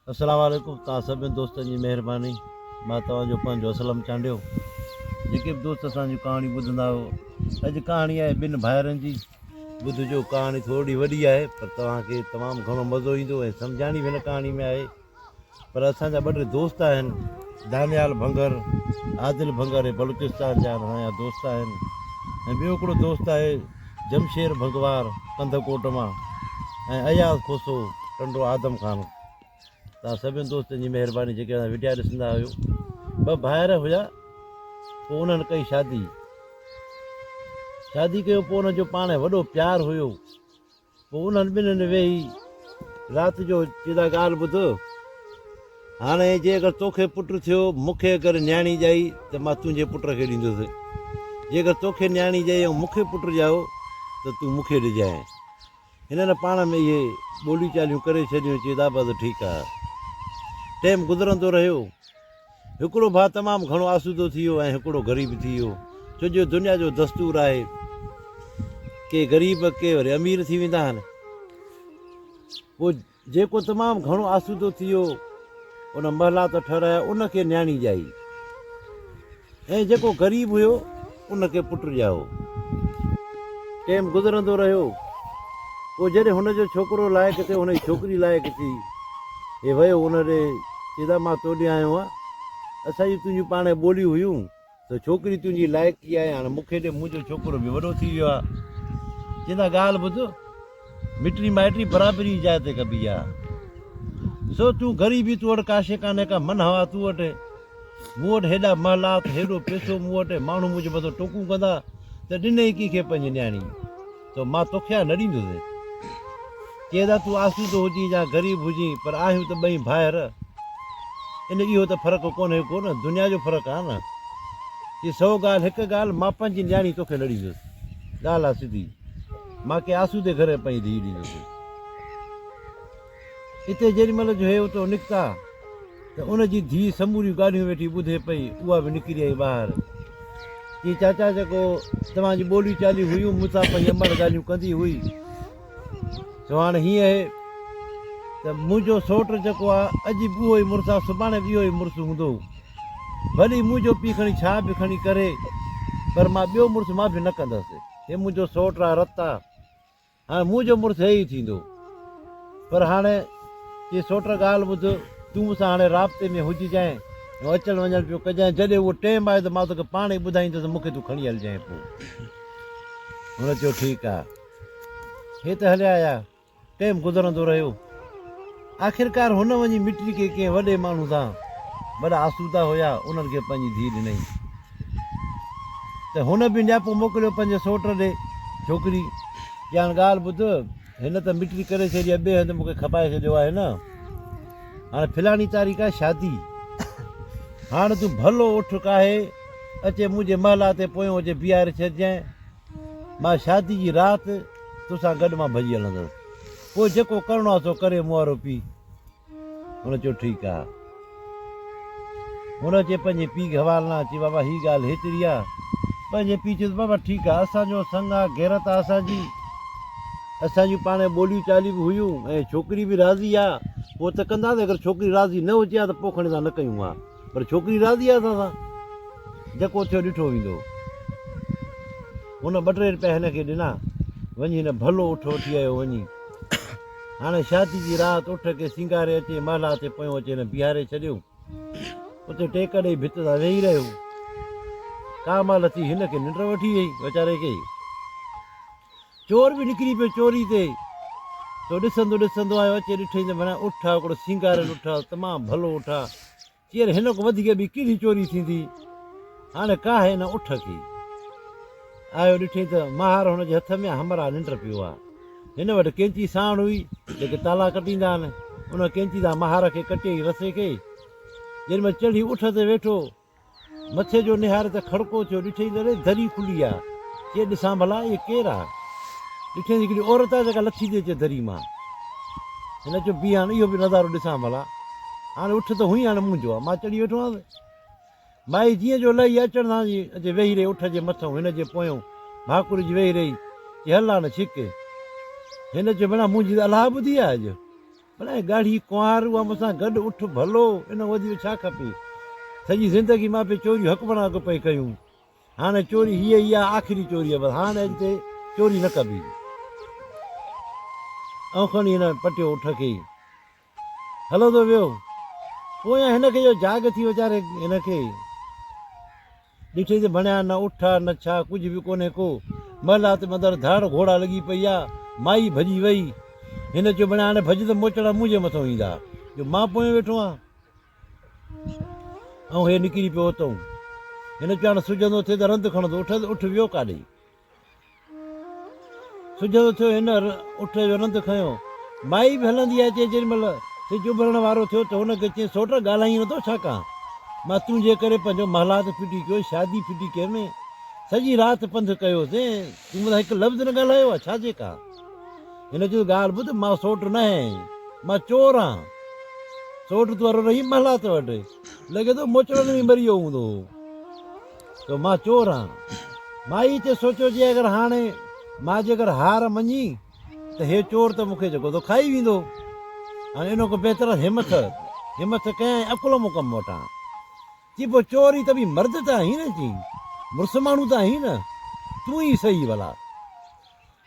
अस्सलाम वालेकुम। तव्हां सभिनी दोस्तनि जी महिरबानी। मां तव्हांजो पंहिंजो असलम चांडियो। जेके बि दोस्त असांजी कहाणी ॿुधंदा हुओ, अॼु कहाणी आहे ॿिनि भाइरनि जी। ॿुधिजो, कहाणी थोरी वॾी आहे पर तव्हांखे तमामु घणो मज़ो ईंदो ऐं सम्झाणी बि हिन कहाणी में आहे। पर असांजा ॿ टे दोस्त आहिनि, दानियाल भंगर, आदिल भंगर, ऐं बलूचिस्तान जा नया दोस्त आहिनि। ऐं ॿियो हिकिड़ो दोस्त आहे जमशेर भंगवार, कंदकोट मां, ऐं अयाज़ खोसो, टंडो आदम खान। तव्हां सभिनी दोस्तनि जी महिरबानी। जेके असां वीडिया ॾिसंदा हुयो, ॿ भाइर हुया, पोइ उन्हनि कई शादी कयो। पोइ उनजो पाण वॾो प्यारु हुयो। पोइ उन्हनि ॿिन्हिनि वेही राति जो चईदा, ॻाल्हि ॿुध, हाणे जे अगरि तोखे पुटु थियो, मूंखे अगरि न्याणी ॼाई त मां तुंहिंजे पुट खे ॾींदुसि। जे अगरि तोखे न्याणी ॼाई ऐं मूंखे पुटु ॼाओ त तूं मूंखे ॾिजांइ। हिननि पाण में इहे ॿोलियूं चालियूं करे छॾियूं। चईदा बसि ठीकु आहे। टाइम गुज़रंदो रहियो। हिकिड़ो भाउ तमामु घणो आसूदो थी वियो ऐं हिकिड़ो ग़रीब थी वियो। छो जो दुनिया जो दस्तूर आहे, के ग़रीब के वरी अमीर थी वेंदा आहिनि। पोइ जेको तमामु घणो आसूदो थी वियो, उन महलात ठहिराया, उनखे न्याणी ॼाई, ऐं जेको ग़रीब हुयो उनखे पुटु ॼाओ। टाइम गुज़रंदो रहियो। पोइ जॾहिं हुनजो छोकिरो लाइक़ु थियो, हुनजी छोकिरी लाइक़ु थी, हे वियो उन ॾे। चईदा, मां तो ॾे आयो आहियां, असांजी तुंहिंजियूं पाण ॿोलियूं हुयूं त छोकिरी तुंहिंजी लाइक़ु थी आहे, हाणे मूंखे ॾे, मुंहिंजो छोकिरो बि वॾो थी वियो आहे। चईदा, ॻाल्हि ॿुध, मिटरी माइटरी बराबरी जाइ ते कबी आहे। सो तूं ग़रीबी तूं वटि का शइ कान्हे, का मन हवा तूं वटि, मूं वटि हेॾा महलात, हेॾो पैसो मूं वटि, माण्हू मुंहिंजे मथां टोकूं कंदा त ॾिनई कंहिंखे पंहिंजी न्याणी, त मां तोखे न ॾींदुसि। चईदा, तूं आसूदो हुजी या ग़रीब हुजी, पर आहियूं त ॿई भाइर, इन इहो त फ़र्क़ु कोन्हे को न, दुनिया जो फ़र्क़ु आहे न। की सौ ॻाल्हि हिकु ॻाल्हि, मां पंहिंजी न्याणी तोखे न ॾींदुसि। ॻाल्हि आहे सिधी, मां कंहिं आसूदे घर पंहिंजी धीउ ॾींदुसि। हिते जेॾी महिल जो हे उतो निकिता त उनजी धीउ समूरियूं ॻाल्हियूं वेठी ॿुधे पई। उहा बि निकिरी आई ॿाहिरि। की चाचा, जेको तव्हांजी ॿोलियूं चालियूं हुयूं, मूंसां पंहिंजी अमर ॻाल्हियूं कंदी हुई, सो हाणे हीअं आहे त मुंहिंजो सौटु जेको आहे, अॼु बि उहो ई मुड़ुसु आहे, सुभाणे बि इहो ई मुड़ुसु हूंदो। भली मुंहिंजो पीउ खणी छा बि खणी करे, पर मां ॿियो मुड़ुसु मां बि न कंदसि। हे मुंहिंजो सौटु आहे, रतु आहे, हाणे मुंहिंजो मुड़ुसु हे ई थींदो। पर हाणे चई, सौट, ॻाल्हि ॿुध, तूं मूंसां हाणे राब्ते में हुजिजांइ, अचणु वञणु पियो कजांइ। जॾहिं उहो टाइम आहे त मां तोखे पाण ई ॿुधाईंदुसि, मूंखे तूं खणी हलिजांइ। पोइ हुन चयो, ठीकु आहे। हे त हलिया आया। टाइम गुज़रंदो रहियो। आख़िरकार हुन वञी मिटरी खे कंहिं वॾे माण्हू सां, वॾा आसूदा हुया, उन्हनि खे पंहिंजी धीउ ॾिनई। त हुन बि नियापो मोकिलियो पंहिंजे सौट ॾे छोकिरी। की हाणे ॻाल्हि ॿुध, हिन त मिटरी करे छॾी आहे, ॿिए हंधि मूंखे खपाए छॾियो आहे न, हाणे फिलाणी तारीख़ आहे शादी, हाणे तूं भलो उठ काहे, अचे मुंहिंजे महला ते पोयों अचे बीहारे छॾिजांइ, मां शादी जी राति तोसां गॾु मां भॼी हलंदुसि। पोइ जेको करिणो आहे सो करे मूं वारो पीउ। हुन चयो, ठीकु आहे। हुन चए पंहिंजे पीउ खे हवालु न अची, बाबा हीअ ॻाल्हि हेतिरी आहे। पंहिंजे पीउ चयो, बाबा ठीकु आहे, असांजो संग आहे, गैरत आहे असांजी, असांजूं पाण ॿोलियूं चालियूं बि हुयूं, ऐं छोकिरी बि राज़ी आहे। पोइ त कंदासीं, अगरि छोकिरी राज़ी न हुजे हा त पोइ खणी असां न कयूं हा, पर छोकिरी राज़ी आहे असां सां, जेको थियो ॾिठो वेंदो। हुन 2-3 रुपया हिनखे ॾिना, वञी हिन भलो उठ वठी आयो वञी। हाणे शादी जी राति उठ के सिंगारे अचे, महला ते पोयों अचे, हिन बीहारे छॾियो। उते टेक ॾेई भित सां वेही रहियो। का महिल थी हिनखे निंड वठी वई वीचारे खे। चोर बि निकिरी पियो चोरी ते, तो ॾिसंदो ॾिसंदो आयो, अचे ॾिठई त माना उठ आहे, हिकिड़ो सिंगारियल उठ आहे, तमामु भलो उठ आहे। चीअर हिन खां वधीक बि कहिड़ी चोरी थींदी, हाणे का आहे हिन उठ खे। आयो ॾिठई त महार हुनजे हथ में हमरा निंड पियो आहे। हिन वटि कैंची साण हुई, जेके ताला कटींदा आहिनि, उन कैंची सां महार खे कटे रसे खे। जेॾी महिल चढ़ी उठ ते वेठो, मथे जो निहारे त खड़को थियो, ॾिठई त दरी खुली आहे। चए, ॾिसां भला इहे केरु आहे। ॾिठई हिकिड़ी औरत आहे जेका लथी थी अचे दरी मां। हिन चयो, बीह, हाणे इहो बि नज़ारो ॾिसां भला। हाणे उठ त हुई, हाणे मुंहिंजो आहे, मां चढ़ी वेठो आहियां। माई जीअं जो लही अचण सां अचे वेही रही उठ जे मथां, हिन जे पोयों भाकुर जी वेही रही। चई, हल हाणे छिक। हिन चयो, भेणा मुंहिंजी त अलाह ॿुधी आहे अॼु। भला ॻाढ़ी कुंवार उहा मूंसां गॾु उठ भलो इन वधीक छा खपे। सॼी ज़िंदगी मां पे चोरियूं हक़ बना पई कयूं। हाणे चोरी हीअ ई आहे आख़िरी चोरी आहे, बसि हाणे अॻिते चोरी न कबी। ऐं खणी हिन पटियो उठ खे हलंदो वियो। पोयां हिनखे जो जाग थी वीचारे हिनखे ॾिठे त भणिया न उठ आहे न छा कुझु बि कोन्हे को। महिला त मंदर धाड़ घोड़ा लॻी पई आहे। माई भॼी वई। हिन चयो भणिया हाणे भॼ त मोचड़ा मुंहिंजे मथां ईंदा जो मां पोइ वेठो आहियां। ऐं हे निकिरी पियो उतां। हिन चयो हाणे सुझंदो थिए त रंधु खणंदो। उठ उठ वियो काॾे। सुझंदो थियो हिन उठ जो रंधु खयो। माई बि हलंदी आहे चए जेॾी महिल सिज उभरण वारो थियो त हुनखे चई सोट ॻाल्हाई नथो छा का मां तुंहिंजे करे पंहिंजो महलात फिटी कयो शादी फिटी कयमि सॼी राति पंधु कयोसीं तूं मूंसां हिकु लफ़्ज़ न ॻाल्हायो आहे छाजे का। हिन चयो ॻाल्हि ॿुध मां सोट न आहियां मां चोर आहियां। सोट तूं वारो रही महलात वटि लॻे थो मोचड़नि में मरी वियो हूंदो त मां चोर आहियां। माई हिते सोचियो जे अगरि हाणे मां जेकर हार मञी त हे चोर त मूंखे जेको थो खाई वेंदो। हाणे इन खां बहितर हिमत कयईं अकुल मुकम वटां की पोइ चोरी त बि मर्द त आहीं न चई मुड़ुसु माण्हू त आहीं न तूं ई सही भला।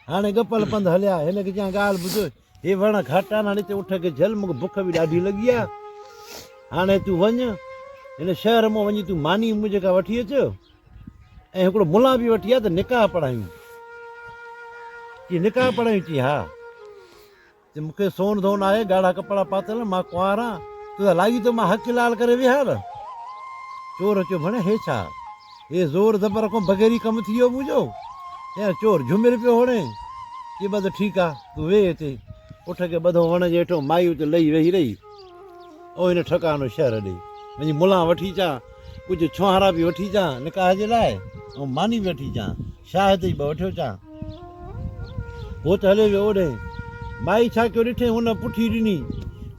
हाणे गपल पंध हलिया। हिनखे चयां ॻाल्हि ॿुध हे वण घटि आहे हाणे हिते उठ खे झल मूंखे बुख बि ॾाढी लॻी आहे। हाणे तूं वञ हिन शहर मां वञी तूं मानी मुंहिंजे खां वठी अचु ऐं हिकिड़ो मुला बि वठी आहे त निकाह पढ़ायूं। की निकाह पढ़ायूं चई हा त मूंखे सोन धोन आहे ॻाढ़ा कपिड़ा पातल मां कुंवार आहियां तूं त लागी थो मां हक़ लाल करे विहार। चोर चयो भणे हे छा हे ज़ोर ज़बर खां बग़ैर ई कमु थी वियो मुंहिंजो। या चोर झुमिर पियो होणे की बस ठीकु आहे तूं वेह हिते। उठ खे ॿधो वण जे हेठो माई हुते लही वेही रही। ओ हिन ठकानो शहर ॾे वञी मुला वठी अचां कुझु छुहारा बि वठी अचां निकाह जे लाइ ऐं मानी बि वठी अचां शाहिद ॿ वठी अचां। पोइ त हले वियो ओॾे। माई छा कयो ॾिठे हुन पुठी ॾिनी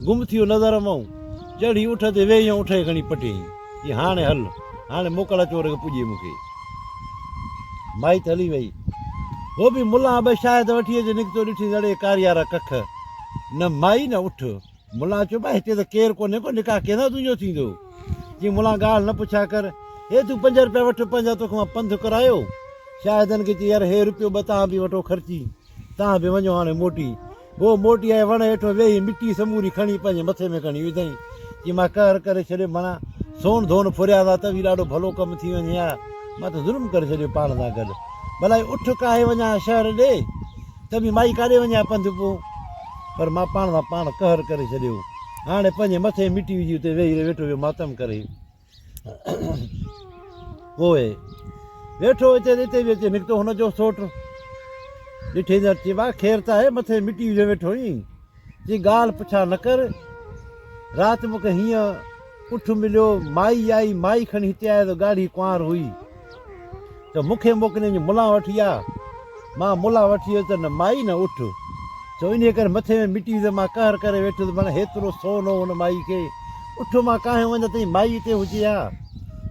गुम थी वियो नज़र मां चढ़ी उठ ते वेही ऐं उठ खे खणी पटियईं की हाणे हल हाणे मोकल चोर खे पुॼे मूंखे। माई त हली वई। उहो बि मुला ॿ शायद वठी अचे निकितो ॾिठी दड़े कारियारा कख न माई न उठ। मुला चयो भाई हिते त केरु कोन्हे को निकाह कंहिंसां तुंहिंजो थींदो। जी मुला ॻाल्हि न पुछा कर हे तूं 5 रुपया वठि पंहिंजा तोखां मां पंधु करायो। शायदनि खे चई यार हे रुपियो ॿ तव्हां बि वठो ख़र्ची तव्हां बि वञो हाणे मोटी। वो मोटी आहे वण हेठो वेही मिटी समूरी खणी पंहिंजे मथे में खणी विधई की मां कहर करे छॾियो माना सोन धोन फुरिया था त बि ॾाढो भलो कमु थी वञे हा मां त ज़ुल्म करे छॾियो पाण सां गॾु। भला उठ काहे वञा शहर ॾे त बि माई काॾे वञा पंधु पोइ पर मां पाण सां पाण कहर करे छॾियो। हाणे पंहिंजे मथे मिटी विझी हुते वेही वेठो वियो मातम करे। पोइ वेठो हिते बि अचे निकितो हुनजो सोट ॾिठे त चई वाह ख़ैर त आहे मथे मिटी विझो वेठो हुई। चई ॻाल्हि पुछा न कर राति मूंखे हीअं उठ मिलियो माई आई माई खणी हिते आयो त ॻाढ़ी कुंवार हुई त मूंखे मोकिले मुला वठी आहे मां मुला वठी वियुसि त न माई न उठ। छो इन करे मथे में मिटी त मां कहर करे वेठो त माना हेतिरो सोन हो हुन माई खे उठ मां काहे वञा ताईं माई हिते हुजे हा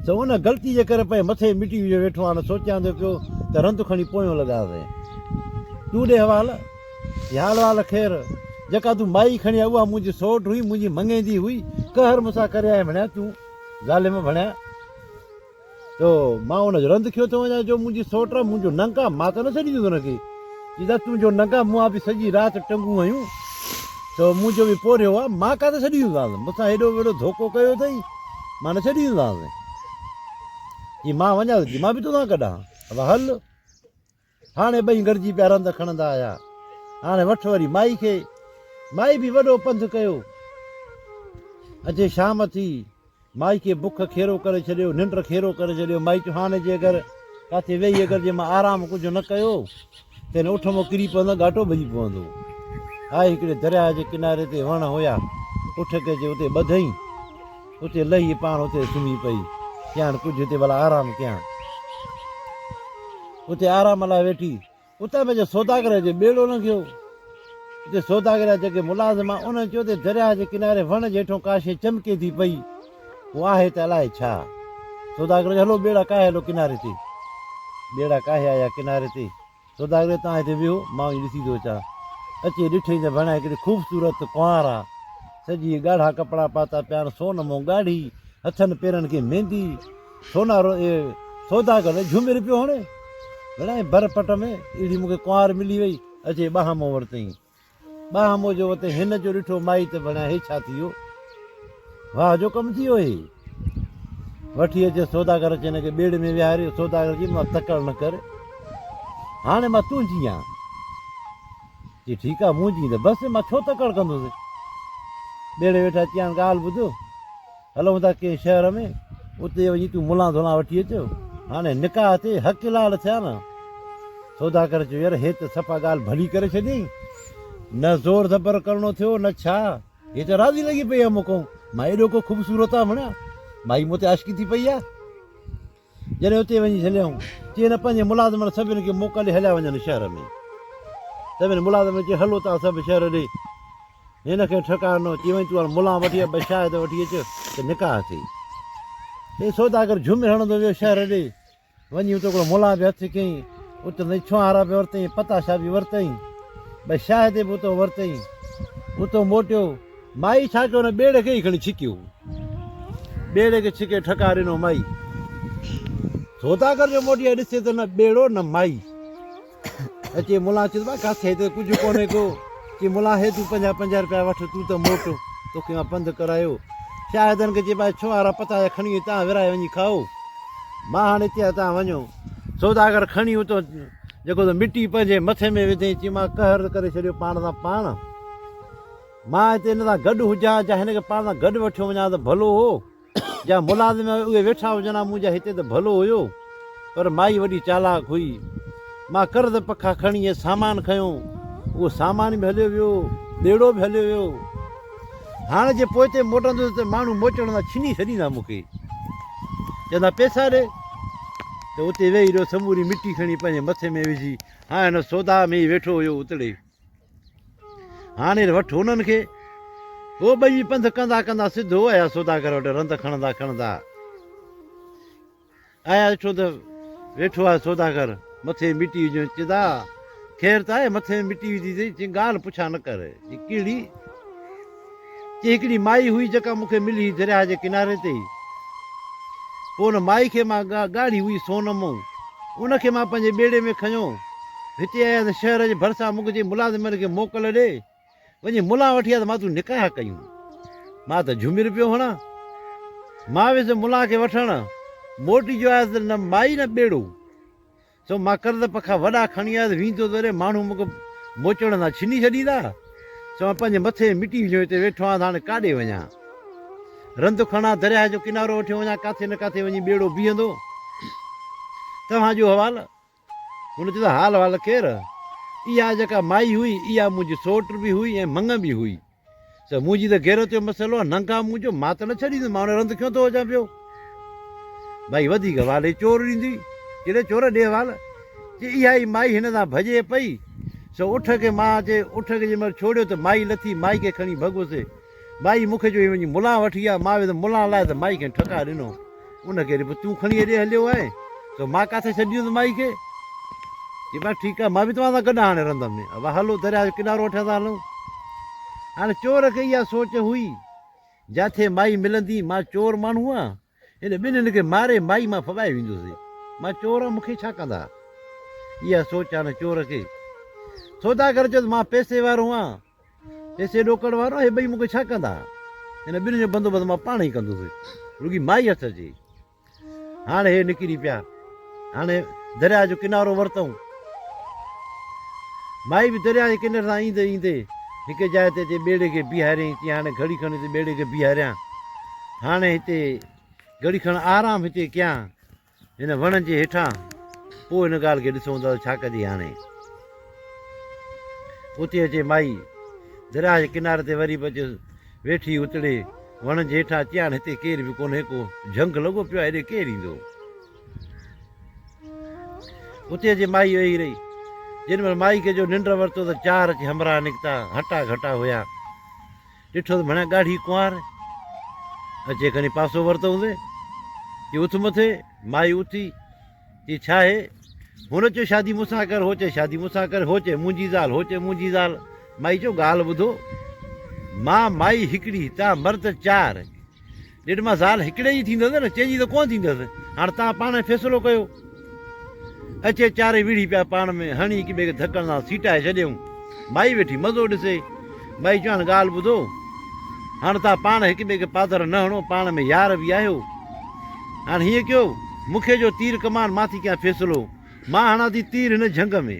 त हुन ग़लती जे करे पए मथे मिटी विझो वेठो हाणे सोचियां थो पियो त रंधु खणी पोयों लॻासीं तूं ॾे हवाल हाल वाल ख़ैर जेका तूं माई खणी आहे उहा मुंहिंजी सोट हुई मुंहिंजी मंगेंदी हुई कहर मूंसां करे आए भणिया तूं ज़ालिम भणिया। तो मां हुनजो रंधु खयो थो वञा जो मुंहिंजी सोट आहे मुंहिंजो नंग आहे मां त न छॾींदुसि हुनखे चई तुंहिंजो नंग आहे मूं बि सॼी राति टंगूं आहियूं त मुंहिंजो बि पोरियो आहे मां काथे छॾींदुसि मूंसां हेॾो वेॾो धोखो कयो अथई मां न छॾींदुसि जी मां वञा थो जी मां बि तोसां कढां अब हल। हाणे ॿई गॾिजी पिया रंध खणंदा आया। हाणे वठि वरी माई खे माई बि वॾो पंधु कयो। अचे शाम थी माई खे बुख खेरो करे छॾियो निंड खेरो करे छॾियो। माई चयो हाणे जे अगरि किथे वेही अगरि जे मां आराम कुझु न कयो त हिन उठ मां किरी पवंदो घाटो भॼी पवंदो। आहे हिकिड़े दरिया जे किनारे ते वण हुया उठ खे जे उते ॿधई उते लही पाण उते सुम्ही पई की हाणे कुझु हिते भला आराम कयां। उते आराम लाइ वेठी उतां पंहिंजो सौदागर जो ॿेड़ो न थियो। उते सौदागर जा जेके मुलाज़िम आहे उन्हनि चयो त दरिया जे किनारे वण जे हेठो का शइ चमके थी पई उहो आहे त अलाए छा। सौदागर हलो ॿेड़ा काहे हलो किनारे ते ॿेड़ा काहे आया किनारे ते सौदागर तव्हां हिते वियो मां ॾिसी थो अचां। अचे ॾिठई त भणा हिकिड़ी ख़ूबसूरत कुंवार आहे सॼी ॻाढ़ा कपिड़ा पाता पिया आहिनि, सोन मों ॻाढ़ी, हथनि पेरनि खे मेहंदी, सोनारो सौदागर झूमिर पियो हणे। घणा भरपट में अहिड़ी मूंखे कुंवार मिली वई, अचे ॿाहमो वरितई, ॿाहमो जो वरितई, हिन जो ॾिठो माई त भणिया हे छा थी वियो, वाह जो कमु थी वियो हे। वठी अचे सौदागर अचे हिनखे ॿेड़ में विहारे, सौदागर चई मां तकड़ न कर, हाणे मां तुंहिंजी आहियां। चई ठीकु आहे मुंहिंजी त बसि, मां छो तकड़ कंदुसि। ॿेड़े वेठा चई हाणे ॻाल्हि ॿुधो, हलूं था कंहिं शहर में, उते वञी तूं मुला धुला वठी अचो, हाणे निकाह ते हक़ लाल थिया न। सौदागर चयो यार हे त सफ़ा ॻाल्हि भली करे छॾियईं, न ज़ोर ज़बर करिणो थियो न छा, हे त राज़ी लॻी पई आहे मूंखां, मां एॾो को ख़ूबसूरत आहे वणिया, माई मूं ते आशिकी थी पई आहे। जॾहिं उते वञी हलियऊं, चई न पंहिंजे मुलाज़िम सभिनी खे मोकिले हलिया वञनि शहर में। सभिनी मुलाज़िम चई हलो था सभु शहर ॾे, हिनखे ठकानो, चई वञी तूं हाणे मुला वठी अच, ॿ शायदि वठी अच त निकाह थिए। हे सौदागर झुमिर हणंदो वियो शहर ॾे, वञी उते हिकिड़ो मुला बि हथु कयईं, उते न छुहारा बि वरितई, पताशा बि वरितई, भई शायदि बि उतो वरितई, उतो मोटियो, माई छा कयो न ॿेड़ खे ई खणी छिकियो, ॿेड़ खे छिके ठका ॾिनो माई। सौदागर जो मोटी ॾिसे त न ॿेड़ो न माई। अचे मुला चयो भाई किथे हिते कुझु कोन्हे को, चई मुला हे तूं 50-50 रुपया वठि, तूं त मोट, तोखे मां पंधु करायो। शायदनि खे चई भाई छुहारा पताशा खणी तव्हां विराए वञी खाओ, मां हाणे हिते आहे तव्हां वञो। सौदागर खणी उतो जेको त मिटी पंहिंजे मथे में विधई, चई मां कहर करे छॾियो पाण सां पाण, मां हिते हिन सां गॾु हुजां, जा हिनखे पाण सां गॾु वठी वञा त भलो हो, जा मुलाज़िम उहे वेठा हुजनि हा मुंहिंजा हिते त भलो हुयो। पर माई वॾी चालाक हुई, मां कर्ज़ पखा खणी इहे सामान खयो, उहो सामान बि हलियो वियो, ॿेड़ो बि हलियो वियो। हाणे जे पोइ ते मोटंदुसि त माण्हू मोचण सां छिनी छॾींदा मूंखे, चवंदा पैसा ॾे, त उते वेही रहियो समूरी मिटी खणी पंहिंजे मथे में विझी, हाणे हिन सौदा में ई वेठो हुयो उतड़े। हाणे वठि हुननि खे, उहो ॿई पंधु कंदा कंदा सिधो आया सौदागर वटि, रंध खणंदा खणंदा आया, ॾिठो त वेठो आहे सौदागर, मथे मिटी विझो, चइदा ख़ैर त आहे, मथे में मिटी विधी अथई, चई ॻाल्हि पुछा न कर, कहिड़ी, चई हिकिड़ी माई हुई जेका मूंखे मिली दरिया जे किनारे ते, पोइ हुन माई खे मां ॻाढ़ी हुई सोन मां, उनखे मां पंहिंजे ॿेड़े में खयो, हिते आया त शहर जे भरिसां मूंखे चई मुलाज़िमनि खे मोकल ॾे, वञी मुला वठी आहे त मां तूं निकाह कयूं, मां त झुमिर पियो हणा, मां वियुसि मुला खे वठणु, मोटी जो आयुसि न माई न ॿेड़ो, सो मां कर्ज़ पखा वॾा खणी आयुसि, वींदो त अरे माण्हू मूंखे मोचण सां छिनी छॾींदा, सो मां पंहिंजे मथे मिटी विझो, हिते वेठो आहियां, हाणे काॾे वञा, रंध खणा, दरिया जो किनारो वठी वञा, किथे न किथे वञी ॿेड़ो बीहंदो, तव्हांजो हवाल। हुन चयो हाल वाल केरु, इहा जेका माई हुई, इहा मुंहिंजी सौट बि हुई ऐं मंग बि हुई, त मुंहिंजी त गैरत जो मसइलो आहे, नंगा मुंहिंजो, मां त न छॾींदुमि, मां हुन रंध खयो थो अचां पियो, भाई वधीक वाल ई चोर ॾींदी, कहिड़े चोर ॾे वाल, चई इहा ई माई हिन सां भॼे पई, सो उठ खे मां चए उठ खे जंहिंमहिल छोड़ियो त माई लथी, माई खे खणी भॻुसि, माई मूंखे चयो वञी मुला वठी आहे, मां वियुसि मुला लाइ त माई खे ठका ॾिनो, उनखे वरी तूं खणी हेॾे हलियो आहे, त मां किथे छॾींदुसि माई खे, चई भाई ठीकु आहे, मां बि तव्हां सां गॾु हाणे रंध में, अब हलो दरिया जो किनारो वठिया था हलूं। हाणे चोर खे इहा सोच हुई, जिथे माई मिलंदी, मां चोर माण्हू आहियां, हिन ॿिन्हिनि खे मारे माई मां फॿाए वेंदुसि, मां चोर आहियां, मूंखे छा कंदा, इहा सोच आहे न चोर खे। सौदागर चयो मां पैसे वारो आहियां, पैसे ॾोकड़ वारो, हे ॿई मूंखे छा कंदा, हिन ॿिन्हिनि जो बंदोबस्तु मां पाण ई कंदुसि, रुॻी माई हथ अचे। हाणे हे निकिरी पिया, हाणे दरिया जो किनारो वरितऊं, माई बि दरिया जे किनारे सां ईंदे ईंदे हिकु जाइ ते ॿेड़े खे बीहारियईं, चई हाणे घड़ी खणी हिते ॿेड़े खे बीहारियां, हाणे हिते घड़ी खण आराम हिते कयां हिन वण जे हेठां, पोइ हिन ॻाल्हि खे ॾिसूं था छा कजे। हाणे उते अचे माई, दरिया जे किनारे ते वरी बि अचे वेठी उतड़े वण जे हेठां, चई हाणे हिते केर बि कोन्हे को, झंग लॻो पियो आहे, हेॾे केरु ईंदो, उते अचे माई वेही रही, जेॾी महिल माई खे जो निंड वरितो त 4 अची हमराह निकिता, हटा घटा हुया, ॾिठो त भणिया ॻाढ़ी कुंवार, अचे खणी पासो वरितऊं, चई उथ मथे, माई उथी, चई छा आहे, हुन चयो शादी मूंसां कर, हो चए शादी मूंसां कर, हो चए मुंहिंजी ज़ाल, हो चए मुंहिंजी ज़ाल, माई चयो ॻाल्हि ॿुधो, मां माई हिकिड़ी तव्हां मर्द 4 ॾेढ मां ज़ाल हिकिड़े ई थींदसि न, चइजी त कोन थींदसि। हाणे तव्हां पाण फ़ैसिलो कयो। अचे 4 विड़ी पिया पाण में हणी हिक ॿिए खे धकनि सां सीटाए छॾियऊं। माई वेठी मज़ो ॾिसे। माई चवनि ॻाल्हि ॿुधो, हाणे तव्हां पाण हिक ॿिए खे पादर न हणो, पाण में यार बि आहियो। हाणे हीअं कयो, मूंखे जो तीर कमान मां थी कयां फ़ैसिलो, मां हणां थी तीर हिन झंग में,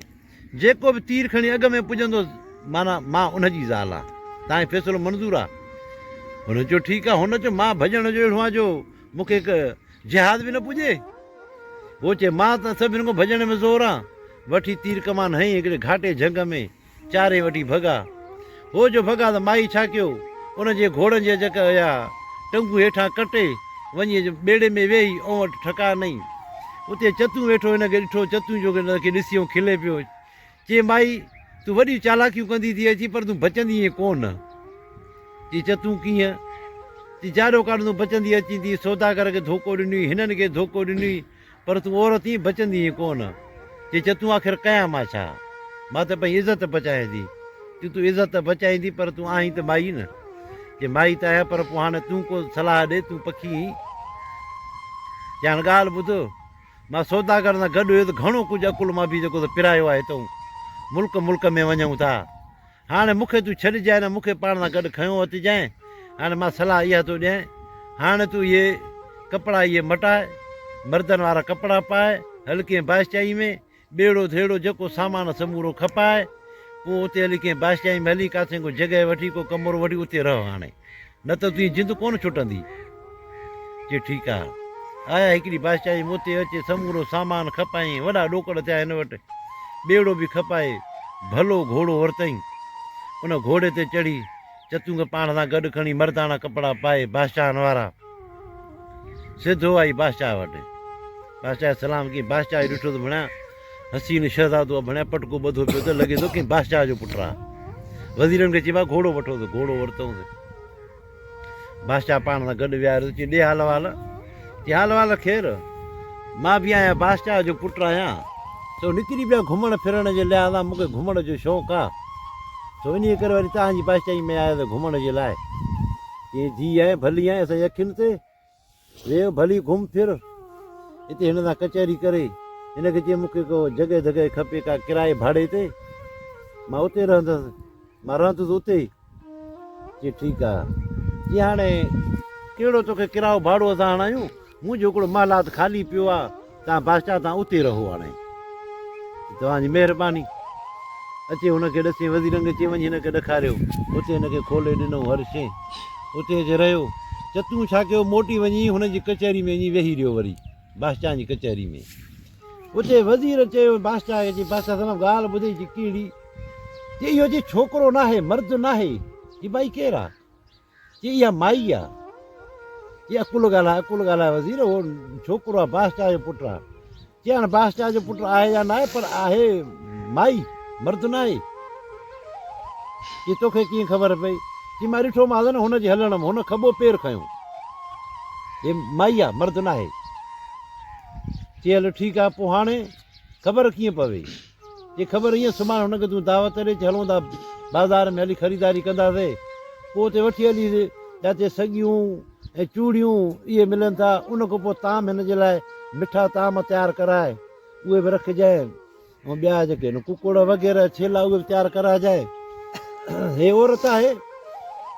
जेको बि तीर खणी अॻ में पुॼंदो माना मां उनजी ज़ाल आहे। तव्हांजो फ़ैसिलो मंज़ूरु आहे? हुन चयो ठीकु आहे। हुन चयो मां भॼण जो अहिड़ो आहे जो मूंखे हिकु जिहाद बि न पुॼे। उहो चए मां त सभिनि खां भॼण में ज़ोर आहे। वठी तीर कमान हईं हिकिड़े घाटे झंग में, 4 वठी भॻा। हो जो भॻा त माई छा कयो, उनजे घोड़नि जे जेका हुया टंगू हेठां कटे वञी ॿेड़े में वेही ऐं वटि ठका नई। उते चतू वेठो, हिनखे ॾिठो चतू जो हिनखे ॾिसी ऐं खिले पियो। चए माई तूं वॾियूं चालाकियूं कंदी थी अची, पर तूं बचंदी ईअं कोन। चई चतू कीअं? चई जाड़ो काॾ तूं बचंदी अची थी, सौदागर खे धोखो ॾिनई, हिननि खे धोखो ॾिनई, पर तूं औरत ईअं बचंदी ईअं कोन। चई चतू आख़िर कयां मां छा? मां त पंहिंजी इज़त बचायां थी। चई तूं इज़त बचाईंदी, पर तूं आहीं त माई न। चई माई त आहे, पर पोइ हाणे तूं को सलाह ॾे, तूं पखी आहीं। चई हाणे ॻाल्हि ॿुधो, मां सौदागर सां गॾु हुयो त घणो कुझु अकुल मां बि जेको त पिरायो आहे हितां, मुल्क मुल्क में वञूं था। हाणे मूंखे तूं छॾिजांइ न, मूंखे पाण सां गॾु खयों अचिजांइ। हाणे मां सलाह इहा थो ॾियां, हाणे तूं इहे कपिड़ा इहे मटाए, मर्दनि वारा कपिड़ा पाए, हल्के बादशाही में ॿेड़ो धेड़ो जेको सामान समूरो खपाए, पोइ उते हली कंहिं बादशाही में हली किथे को जॻहि वठी, को कमरो वठी उते रह। हाणे न त तुंहिंजी जिंद कोन छुटंदी। चई ठीकु आहे। आया हिकिड़ी बादशाही में, उते अचे समूरो सामान खपाई, वॾा ॾोकड़ थिया हिन वटि, ॿेड़ो बि खपाए, भलो घोड़ो वरितई। उन घोड़े ते चढ़ी चतू खे पाण सां गॾु खणी मर्दाना कपिड़ा पाए बादशाहनि वारा सिधो आई बादशाह वटि। बादशाह सलाम कई। बादशाह ॾिठो त बणिया हसीन शहज़ादो आहे, बणिया पटको ॿधो पियो त लॻे थो की बादशाह जो पुटु आहे। वज़ीरनि खे चइबो आहे घोड़ो वठो, त घोड़ो वरितऊं। बादशाह पाण सां गॾु विहारियो। चई ॾे हाल वाल। चई हाल वाल ख़ैर, मां बि आहियां बादशाह जो पुटु आहियां, सो निकिरी पिया घुमण फिरण जे लिहाज़ सां, मूंखे घुमण जो शौक़ु आहे, सो इन करे वरी तव्हांजी बादशाही में आया त घुमण जे लाइ। चई जी आहे, भली आहे, असांजी अखियुनि ते वेह, भली घुम फिर। हिते हिन सां कचहरी करे, हिनखे चई मूंखे को जॻहि जॻहि खपे का किराए भाड़े ते, मां उते रहंदुसि, मां रहंदुसि उते ई। चई ठीकु आहे। चई हाणे कहिड़ो तोखे किरायो भाड़ो असां हणायूं, मुंहिंजो हिकिड़ो महलात ख़ाली पियो आहे, तव्हां बादशाह तव्हां उते रहो। हाणे तव्हांजी महिरबानी। अचे हुनखे ॾसे, वज़ीरनि खे चई वञी हिनखे ॾेखारियो। उते हिनखे खोले ॾिनऊं हर शइ, उते अची रहियो। चतू छा कयो, मोटी वञी हुनजी कचहरी में वञी वेही रहियो, वरी बादशाह जी कचहरी में। उते वज़ीर चयो बादशाह खे, चई बादशाह साहिबु ॻाल्हि ॿुधई। चई कहिड़ी? चई इहो चई छोकिरो न आहे, मर्द न आहे। चई भाई केरु आहे? चई इहा माई आहे। चई अकुल ॻाल्हाए, अकुल ॻाल्हाए वज़ीर, उहो छोकिरो आहे, बादशाह जो पुटु आहे। चई हाणे बादशाह जो पुटु आहे या न आहे, पर आहे माई, मर्द न आहे। चई तोखे कीअं ख़बर पई? चई मां ॾिठो मां न हुनजे हलण में, हुन खॿो पेर खयों। हे माई आहे, मर्द न आहे। चई हलो ठीकु आहे, पोइ हाणे ख़बर कीअं पवे? चई ख़बर ईअं, सुभाणे हुनखे तूं दावत ॾे, हलूं था बाज़ार में हली ख़रीदारी कंदासीं, पोइ उते वठी हलीसीं, जिते सॻियूं ऐं चूड़ियूं इहे मिलनि था, उन खां पोइ ताम हिन जे लाइ मिठा ताम तयारु कराए, उहे बि रखिजांइ, ऐं ॿिया जेके कुकड़ वग़ैरह छेला उहे बि तयारु कराइजांइ। हे औरत आहे,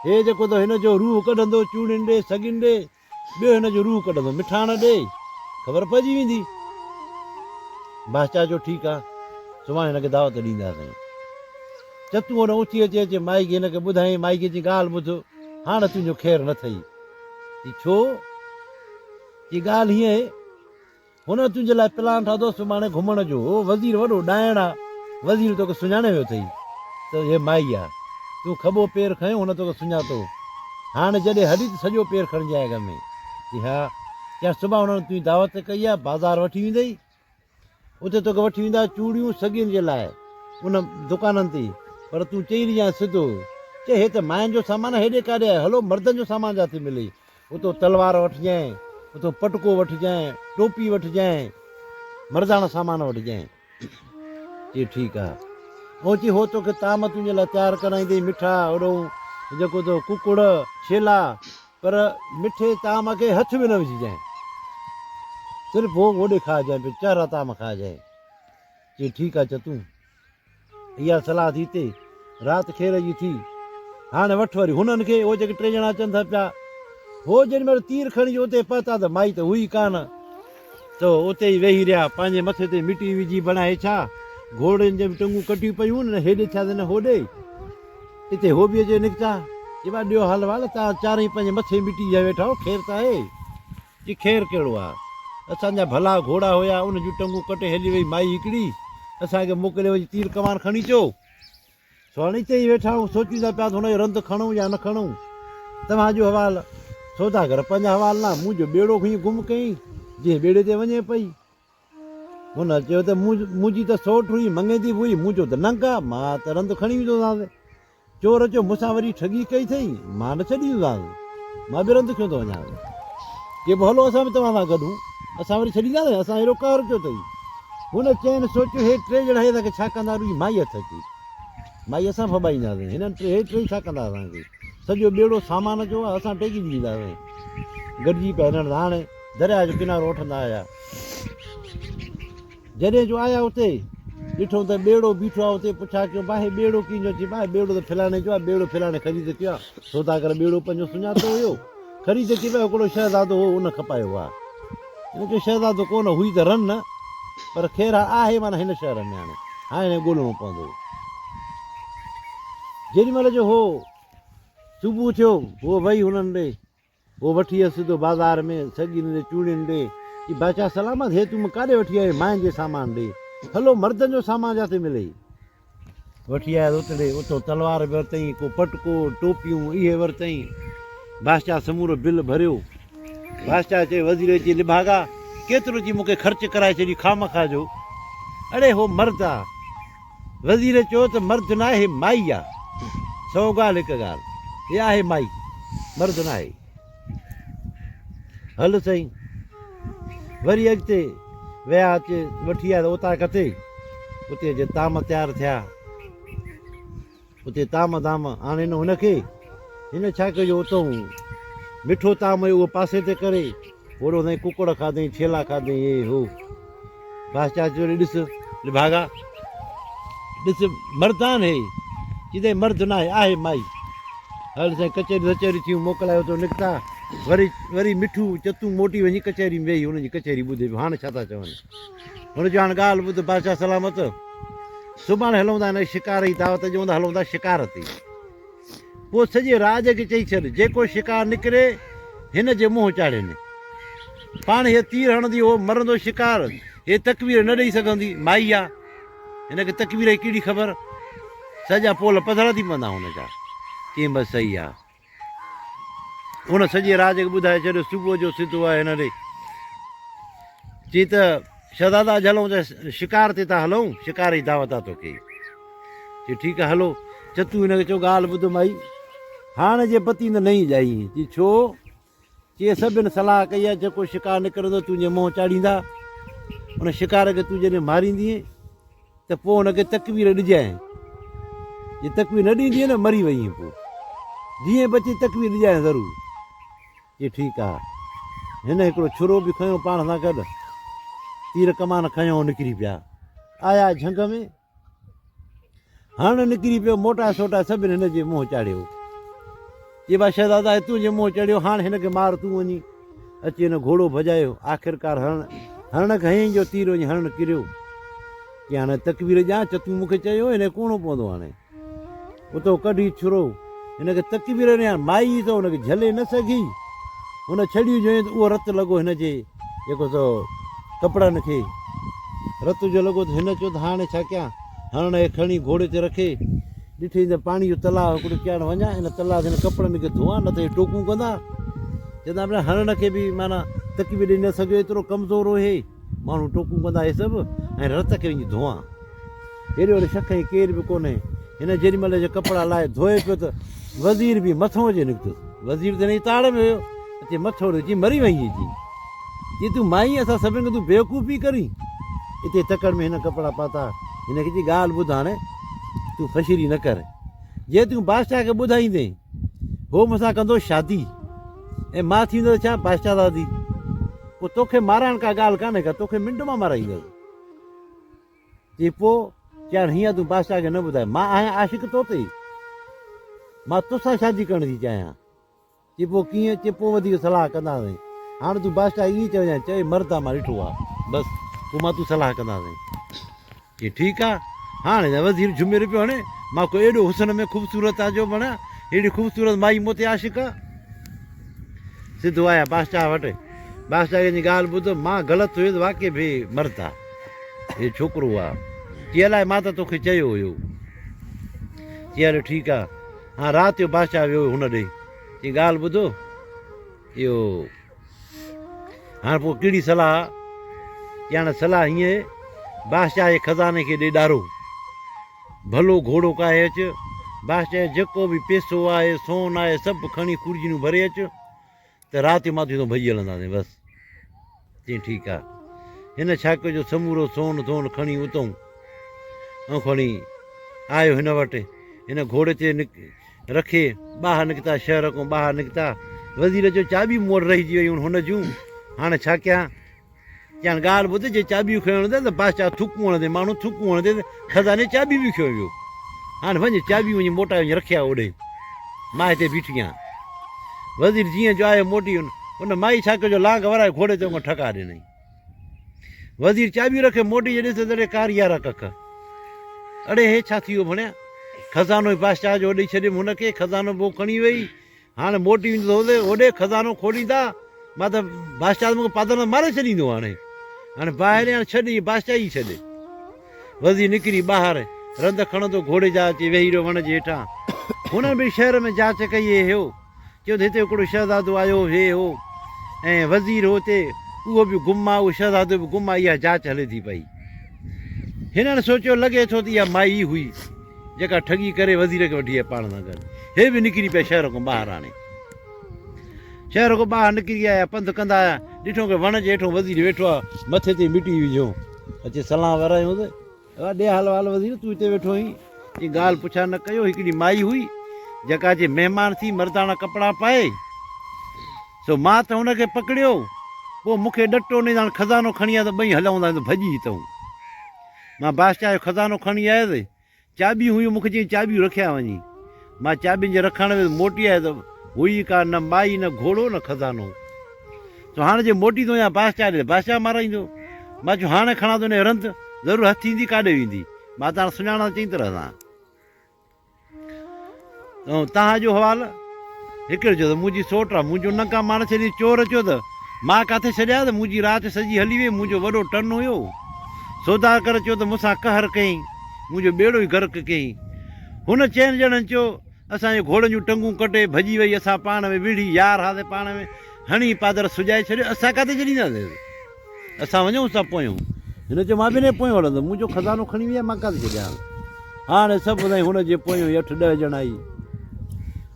हे जेको त हिन जो रूह कढंदो, चूड़ियुनि ॾे, सॻियुनि ॾे, ॿियो हिन जो रूह कढंदो, मिठाण ॾे, ख़बर पइजी वेंदी। बादशाह जो ठीकु आहे, सुभाणे हिनखे दावत ॾींदासीं। चतू हुन उथी अचे माई खे हिनखे ॿुधाई। माई खे चई ॻाल्हि ॿुध, हाणे तुंहिंजो ख़ैरु न अथई। चई छो? चई ॻाल्हि हीअं आहे, हुन तुंहिंजे लाइ प्लान ठातो सुभाणे घुमण जो। वज़ीर वॾो ॾाइण आहे, वज़ीर तोखे सुञाणे वियो अथई त हे माई आहे, तूं खॿो पेर खयों, हुन तोखे सुञातो। हाणे जॾहिं हली त सॼो पेर खणिजांइ अॻ में। चई हा। चई सुभाणे हुननि तुंहिंजी दावत कई आहे, बाज़ारि वठी वेंदई, उते तोखे वठी वेंदा चूड़ियूं सॻियुनि जे लाइ उन दुकाननि ते, पर तूं चई ॾिजांइ सिधो, चए हे त मायुनि जो सामान हेॾे काॾे आहे, हलो मर्दनि जो सामान जिते मिले, उतो तलवार वठिजांइ, उतो पटको वठिजांइ, टोपी वठिजांइ, मर्दाना सामान वठिजांइ। चई ठीकु आहे। ऐं चई हो तोखे ताम तुंहिंजे लाइ तयारु कराईंदई, मिठा, वॾो जेको तो कुकुड़ छेला पर मिठे ताम खे हथ बि न विझजांइ, सिर्फ़ु हो होॾे खाइजांइ पियो, चहिरा ताम खाइजांइ। चई ठीकु आहे चतूं, इहा सलाह थी हिते राति खेर जी थी। हाणे वठि वरी हुननि खे, उहो जेके 3 ॼणा अचनि था पिया, हो जेॾी महिल तीर खणी उते पहुता त माई त हुई कान, त उते ई वेही रहिया, पंहिंजे मथे ते मिटी विझी बणाए छा, घोड़नि जे बि टंगूं कटियूं पियूं न, हेॾे छा न होॾे, हिते हो बि अचे निकिता। चई बा ॾियो हल वाल, तव्हां चारई पंहिंजे मथे मिटी जा वेठा हो, खेर त आहे? चई खेर कहिड़ो आहे, असांजा भला घोड़ा हुया, उन जूं टंगूं कटे हली वई माई हिकिड़ी, असांखे मोकिले वई तीर कमान खणी अचो। सो हाणे हिते ई वेठा आहियूं, सोचियूं था पिया त हुनजो रंध खणूं या न खणूं। तव्हांजो हवालु, सौदागर पंहिंजा हवाल न, मुंहिंजो ॿेड़ो खणी गुम कयईं जीअं ॿेड़े ते वञे पई। हुन चयो त मुंहिंजी त सोट हुई, मंगेंदी हुई, मुंहिंजो त नंग आहे, मां त रंध खणी वेंदोसांसि। चोर चयो मूंसां वरी ठगी कई अथई, मां न छॾींदोसांसि, मां बि रंध खयों थो वञा। चइबो हलो असां बि तव्हां सां गॾु, असां वरी छॾींदासीं, असां अहिड़ो कहर कयो अथई। हुन चइनि सोचियो हे 3 ॼणा हे छा कंदा, रुॻी माई हथ अची, माई असां फबाईंदासीं, हिननि हे 3 छा कंदा असांखे, सॼो ॿेड़ो सामान जो आहे, असां टेकी ॾींदासीं। गॾिजी पिया हिननि हाणे दरिया जो किनारो वठंदा आया। जॾहिं जो आया उते ॾिठो त ॿेड़ो बीठो आहे, उते पुछा कयो भाई ॿेड़ो कीअं अची, भाई ॿेड़ो त फिलाणे जो आहे, ॿेड़ो फिलाणे ख़रीद कयो आहे। सौदागर ॿेड़ो पंहिंजो सुञातो हुयो, ख़रीद कयो पियो, हिकिड़ो शहज़ादो हो उन खपायो आहे। हिन चयो शहज़ादो कोन हुई त रन न, पर ख़ैर आहे माना हिन शहर में, हाणे ॻोल्हणो पवंदो। जेॾी महिल जो हो सुबुह थियो, उहो वई हुननि ॾे, उहो वठी वियसि सिधो बाज़ार में सॻियुनि ॾे चूड़ियुनि ॾे। की बादशाह सलामत, हे तूं काॾे वठी आयो, माइन जे सामान ॾे, हलो मर्दनि जो सामान जिते मिले। वठी आया उते, उतो तलवार बि वरितई, को पटको टोपियूं इहे वरितई। बादशाह समूरो बिल भरियो। बादशाह चयो वज़ीर जी लिभागा केतिरो जी मूंखे ख़र्च कराए छॾी खामखा जो, अड़े हो मर्द आहे। वज़ीर चयो त मर्द न आहे, माई आहे, 100 ॻाल्हि हिकु ॻाल्हि, हे आहे माई, मर्द न आहे। हल साईं, वरी अॻिते विया, अचे वठी आया उतां किथे, उते जे ताम तयारु थिया, उते ताम दाम हाणे हुनखे हिन छा कयो, उतां मिठो ताम हुयो उहो पासे ते करे, ओड़ो ताईं कुकुड़ खाधई, छेला खाधई, हे हो। बादशाह चयो ॾिस लिभागा, ॾिस मर्द आहिनि हे, किथे मर्द न आहे, आहे माई। हल साईं, कचहरी वचहरी थियूं, मोकिलायो तो निकिता। वरी मिठू चतूं मोटी वञी कचहरी में वेही, हुनजी कचहरी ॿुधे पियो, हाणे छा था चवनि। हुन चयो हाणे ॻाल्हि ॿुध बादशाह सलामत, सुभाणे हलूं था हिन शिकार जी दावत ॾियूं था, हलूं था शिकार ते। पोइ सॼे राज खे चई छॾ, जेको शिकार निकिरे हिन जे मुंहुं चाढ़ियनि। पाण हीअ तीर हणंदी, उहो मरंदो शिकार, हे तकवीर न ॾेई सघंदी, माई आहे, हिनखे तकवीर जी कहिड़ी ख़बर, सॼा पोल पधरा थी पवंदा हुनजा। चई बसि सही आहे। हुन सॼे राज खे ॿुधाए छॾियो, सुबुह जो सिधो आहे हिन ॾे। चई त शहज़ादा अॼु हलूं त शिकार ते था हलूं, शिकार जी दावत आहे तोखे। चई ठीकु आहे हलो। चतू हिनखे चयो ॻाल्हि ॿुध माई, हाणे जे पती न नई ॼाई। चई छो? चई सभिनि सलाह कई आहे, जेको शिकार निकिरंदो तुंहिंजे मुंहुं चाढ़ींदा, हुन शिकार खे तूं जॾहिं मारींदीअं त पोइ हुनखे तकवीर ॾिजांइ। जे तकवीर न ॾींदीअं न मरी वई पोइ, जीअं बची तकवीर ॾिजांइ ज़रूरु। चई ठीकु आहे। हिन हिकिड़ो छुरो बि खयो पाण सां गॾु, तीर कमान खयो, निकिरी पिया। आया झंग में, हाणे निकिरी पियो, मोटा सोटा सभिनि हिन जे मुंहुं चाढ़ियो। चई बा शहज़ादा तुंहिंजे मुंहुं चढ़ियो, हाणे हिनखे मार तूं वञी। अची हिन घोड़ो भॼायो, आख़िरकार हरण खे हयईं जो तीर वञी हरण किरियो। की हाणे तकवीर ॾियां, चतूं मूंखे चयो हिन कोणो पवंदो। हाणे उतो कढी छुरो, हिनखे तकवीर ॾियां, माई त हुनखे झले न सघी। हुन छड़ी जो उहो रतु लॻो हिनजे जेको सो कपिड़नि खे, रत जो लॻो। त हिन चयो त हाणे छा कयां, हरण खे खणी घोड़े ते रखे, ॾिठई त पाणी जो तलाउ हिकिड़ो चढ़णु वञा, हिन तलाउ हिन कपिड़नि खे धोआ, न त हे टोकूं कंदा। चवंदा पिया हरण खे बि माना तकवीर ॾेई न सघियो, एतिरो कमज़ोर हुए, माण्हू टोकूं कंदा हे सभु, ऐं रत खे वञी धोआ। हेॾे होॾे शक ई केर बि कोन्हे। हिन जेॾीमहिल जे कपिड़ा लाहे धोए पियो त वज़ीर बि मथो जे निकितुसि। वज़ीर त हिन जी ताड़ में हुयो, अचे मथो ॾिसी मरी वई जी। चई तूं माई, असां सभिनि खे तूं बेवकूफ़ी करी, हिते तकड़ में हिन कपिड़ा पाता। हिनखे चई ॻाल्हि ॿुध, हाणे तूं फशीरी न कर, जे तूं बादशाह खे ॿुधाईंदे हो मूंसां कंदो शादी ऐं मां थींदो छा बादशाह दादी पोइ तोखे माराइण का ॻाल्हि कान्हे का तोखे मिंट मां माराईंदसि चई पोइ चइण हीअं तूं बादशाह खे न ॿुधाए मां आहियां आशिक़ तो ते मां तोसां शादी करण थी चाहियां चई पोइ कीअं चई पोइ वधीक सलाह कंदासीं हाणे तूं बादशाह ईअं चवजांइ चए मर्द आहे मां ॾिठो आहे बसि पोइ मां तूं सलाह कंदासीं चई ठीकु आहे हाणे त वज़ीर झुमेर पियो हाणे मां कोई एॾो हुसन में ख़ूबसूरत आहे जो माना हेॾी ख़ूबसूरत माई मूं ते आशिक़ आहे सिधो आया बादशाह वटि बादशाह जी ॻाल्हि ॿुधो मां ग़लति हुयुसि वाक़ई बि मर्द आहे हे छोकिरो आहे चई अलाए मां त तोखे चयो हुयो चई हलो ठीकु आहे हा राति जो बादशाह वियो हुन ॾे चई ॻाल्हि ॿुधो इहो हाणे पोइ कहिड़ी सलाह चई हाणे सलाह हीअं बादशाह जे खज़ाने खे ॾेॾारो भलो घोड़ो काए अचु बादशाह जेको बि पैसो आहे सोन आहे सभु खणी कुर्जियूं भरे अचु त राति जो मां तुंहिंजो भॼी हलंदासीं बसि चई ठीकु आहे हिन छा कयो समूरो सोन खणी उतां ऐं खणी आयो हिन वटि हिन घोड़े ते रखे ॿाहिरि निकिता शहर खां ॿाहिरि निकिता वज़ीर जो चाबी मूं वटि रहिजी वई हुन जूं हाणे छा कयां ॼण ॻाल्हि ॿुध जे चाबियूं खणण ते त बादशाह थुकूं हणंदे माण्हू थुकूं हणंदे त खज़ाने चाबी बि खयो वियो हाणे वञे चाबियूं वञी मोटाए वञी रखिया ओॾे मां हिते बीठी आहियां वज़ीर जीअं जो आयो मोटी हुन माई छा कयो लांग वराए घोड़े ते ठका ॾिनई वज़ीर चाबियूं रखे मोटी ॾिस तॾहिं कारी यारा कख अड़े हे छा थी वियो भणिया खज़ानो बादशाह जो ॾेई छॾियमि हुनखे खज़ानो पोइ खणी वई हाणे मोटी वेंदो होॾे खज़ानो खोलींदा मां त बादशाह मूंखे पादर मारे छॾींदो हाणे ॿाहिरि हाणे छॾी बादशाह ई छॾे वज़ीर निकिरी ॿाहिरि रंध खणंदो घोड़े जा अची वेही रहियो वण जे हेठां हुन बि शहर में जांच कई हे हो चयो त हिते हिकिड़ो शहज़ादो आयो हे हो ऐं वज़ीर हो हिते उहो बि गुम आहे उहो शहज़ादो बि गुम आहे इहा जांच हले थी पई हिननि सोचियो लॻे थो त इहा माई हुई जेका ठगी करे वज़ीर खे वठी आहे पाण सां गॾु हे बि निकिरी पिया शहर खां ॿाहिरि हाणे शहर खां ॿाहिरि निकिरी आया पंधु कंदा आया ॾिठो की वण जे हेठो वज़ीर वेठो आहे मथे ते मिटी विझो अचे सलाह वारायूं त ॾे हाल हाल वज़ीर तूं हिते वेठो आहीं चई ॻाल्हि पुछा न कयो हिकिड़ी माई हुई जेका जे महिमान थी मर्दाना कपिड़ा पाए सो मां त हुनखे पकड़ियो पोइ मूंखे ॾटो न हाणे खज़ानो खणी आया त ॿई हलूं था त भॼी अथऊं मां बादशाह जो खज़ानो खणी आयुसि चाबियूं हुयूं मूंखे चई चाबियूं रखिया वञी मां चाबियुनि जे रखण में मोटी आयुसि त हुई का न माई न घोड़ो न खज़ानो तो हाणे जे मोटी थो या बादशाह ॾे बादशाह माराईंदो मां चयो हाणे खणा थो हुन रंध ज़रूरु हथु ईंदी काॾे वेंदी मां त हाणे सुञाणा चई तरह सां ऐं तव्हांजो हवालु हिकिड़ो चयो त मुंहिंजी सोट आहे मुंहिंजो नका माण्हू छॾी चोर अचो त मां किथे छॾिया त मुंहिंजी राति सॼी हली वई मुंहिंजो वॾो टन हुयो सौदा करे चयो त मूंसां कहर कयईं मुंहिंजो ॿेड़ो ई गर्क कयईं हुन चइनि ॼणनि चयो असांजे घोड़नि जूं टंगूं कटे भॼी वई असां पाण में विढ़ी यार हाथे पाण में हणी पादर सुॼाए छॾियो असां किथे छॾींदासीं असां वञूं था पोयूं हिन चयो मां बि न पोयों हलंदुमि मुंहिंजो खज़ानो खणी विया मां किथे छॾियां हाणे सभु ॿुधाई हुनजे पोयों 8-10 ॼणा आई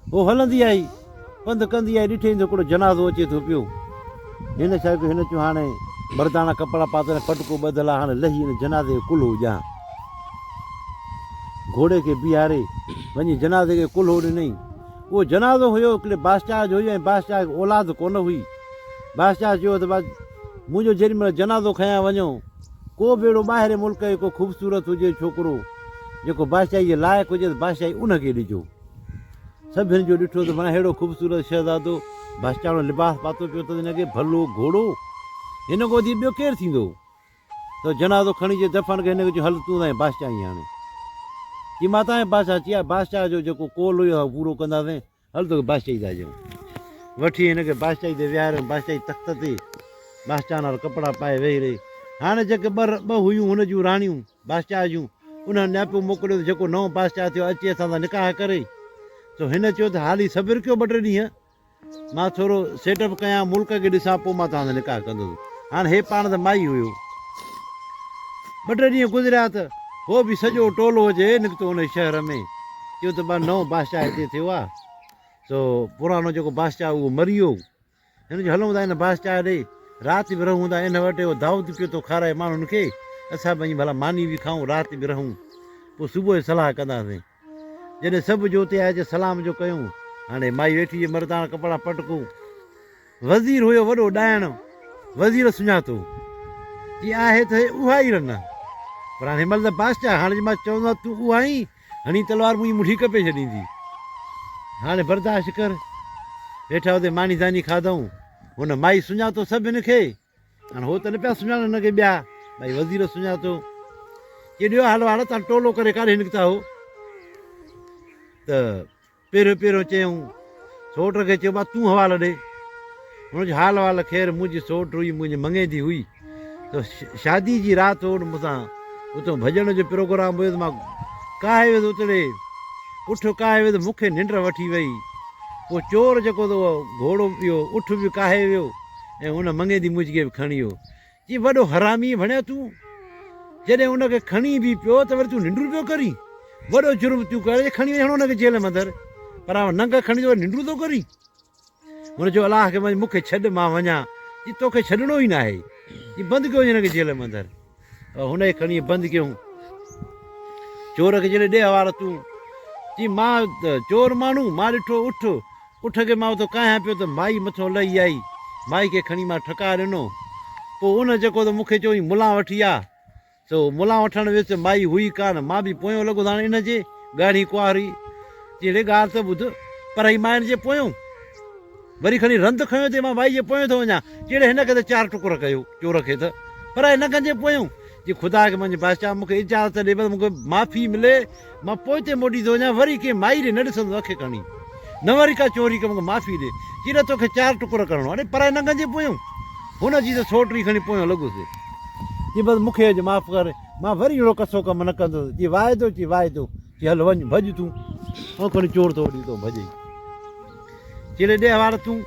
उहो हलंदी आई पंधु कंदी आई ॾिठे हिकिड़ो जनाज़ो अचे थो पियो हिन छा कयो हिन चयो हाणे मर्दाना कपिड़ा पातल फटको ॿधल आहे हाणे लही हिन जनाज़े जो कुल्हो ॾियां घोड़े खे बीहारे वञी जनाज़े खे कुल्हो ॾिनई उहो जनाज़ो हुयो हिकिड़े बादशाह जो हुयो ऐं बादशाह खे औलाद कोन हुई बादशाह चयो त मुंहिंजो जेॾीमहिल जनाज़ो खयां वञो को बि अहिड़ो ॿाहिरि मुल्क जो को ख़ूबसूरत हुजे छोकिरो जेको बादशाही जे लाइक़ु हुजे त बादशाही उनखे ॾिजो सभिनि जो ॾिठो त माना अहिड़ो ख़ूबसूरत शहज़ादो बादशाह जो लिबास पातो पियो त हिनखे भलो घोड़ो हिन खां वधीक ॿियो केरु थींदो त जनाज़ो खणी जे दफ़न खे हिनखे चयो हल तूं तव्हांजी बादशाह ई हाणे की मां तव्हांजे बादशाह चई बादशाह जो जेको कोल हुयो आहे पूरो कंदासीं हल तोखे बादशाही था ॾियूं वठी हिनखे बादशाही ते विहारियो बादशाही तख़्त ते बादशाह वारा कपिड़ा पाए वेही रही हाणे जेके ॿ हुयूं हुन जूं राणियूं बादशाह जूं उन्हनि नियापियो मोकिलियो त जेको नओं बादशाह थियो अचे असां सां निकाह करे त हिन चयो त हाली सबिर कयो 2-3 ॾींहं मां थोरो सेटअप कयां मुल्क खे ॾिसां पोइ मां तव्हां सां निकाह कंदुसि हाणे हे पाण त माई हुयो 2-3 ॾींहं गुज़रिया त उहो बि सॼो टोलो हुजे निकितो हुन शहर में चयो त नओं बादशाह हिते थियो आहे सो पुराणो जेको बादशाह उहो मरी वियो हिन जो हलूं था हिन बादशाह ॾे राति बि रहूं था इन वटि दावत पियो थो खाराए माण्हुनि खे असां पंहिंजी भला मानी बि खाऊं राति बि रहूं पोइ सुबुह जो सलाह कंदासीं जॾहिं सभु जो हुते आहे सलाम जो कयूं हाणे माई वेठी जे मर्दाना कपिड़ा पटकूं वज़ीर हुयो वॾो ॾाइणु वज़ीर सुञातो जी आहे त उहा ई रन पर हाणे हिनमहिल त बादशाह हाणे मां चवंदो तूं उहा ई हणी तलवार मुंहिंजी मुठी कपे छॾींदी हाणे बर्दाश्त कर वेठा हुते मानी दानी खाधऊं हुन माई सुञातो सभिनि खे हाणे हो त न पिया सुञाणनि हुनखे ॿिया भई वज़ीर सुञातो की ॾियो हलो हाणे तव्हां टोलो करे काॾे निकिता हो त पहिरियों पहिरियों चयूं सोट खे चयो तूं हवाल ॾे हुनजो हाल वाल ख़ैरु मुंहिंजी सोट हुई मुंहिंजी मंगेदी हुई त शादी जी राति हो मूंसां उतां भॼण जो प्रोग्राम हुयो त मां काहे वियुसि उतड़े उठ काहे वियुसि मूंखे निंड वठी वई पोइ चोर जेको त घोड़ो पियो उठ बि काहे वियो ऐं हुन मंगेदी मुंहिंजी बि खणी वियो जी वॾो हरामी भणिया तूं जॾहिं हुनखे खणी बि पियो त वरी तूं निंडूं पियो करी वॾो जुर्म तूं करे खणी वञ हुनखे जेल में अंदरि पर नंग खणी वरी निंडूं थो करी हुन चयो अलाह खे मूंखे छॾ मां वञा जी तोखे छॾिणो ई न आहे जी बंदि कयो हिनखे जेल में अंदरि हुनखे खणी बंदि कयूं चोर खे जॾहिं ॾे हवाला तूं जी मां त चोर माण्हू मां ॾिठो उठ खे मां उतो कायां पियो त माई मथां लही आई माई खे खणी मां ठका ॾिनो पोइ उन जेको त मूंखे चयो मुला वठी आ सो मुला वठणु वियुसि माई हुई कान मां बि पोयों लॻो हाणे इनजे ॻाढ़ी कुआरी जहिड़े ॻाल्हि त ॿुध पर ही मां हिन जे पोयों वरी खणी रंध खयो ते मां माई जे पोयों थो वञा जहिड़े हिनखे त 4 टुकर कयो चोर खे त पर हिन कंहिंजे पोयों जी ख़ुदा खे मुंहिंजे बादशाह मूंखे इजाज़त ॾे बसि मूंखे माफ़ी मिले मां पोइ ते मोटी थो वञा वरी कंहिं माई ॾे न ॾिसंदो अखे खणी न वरी का चोरी के मूंखे माफ़ी ॾे जी न तोखे 4 टुकर करिणो आहे पर हिन कंहिंजे पोयों हुनजी त सोटरी खणी पोयों लॻुसि जी बसि मूंखे अॼु माफ़ु कर मां वरी अहिड़ो कसो कमु न कंदुसि जी वाइदो जी हल वञ भॼ तूं ऐं खणी चोर थो वठी थो भॼई चिड़े ॾे हवाला तूं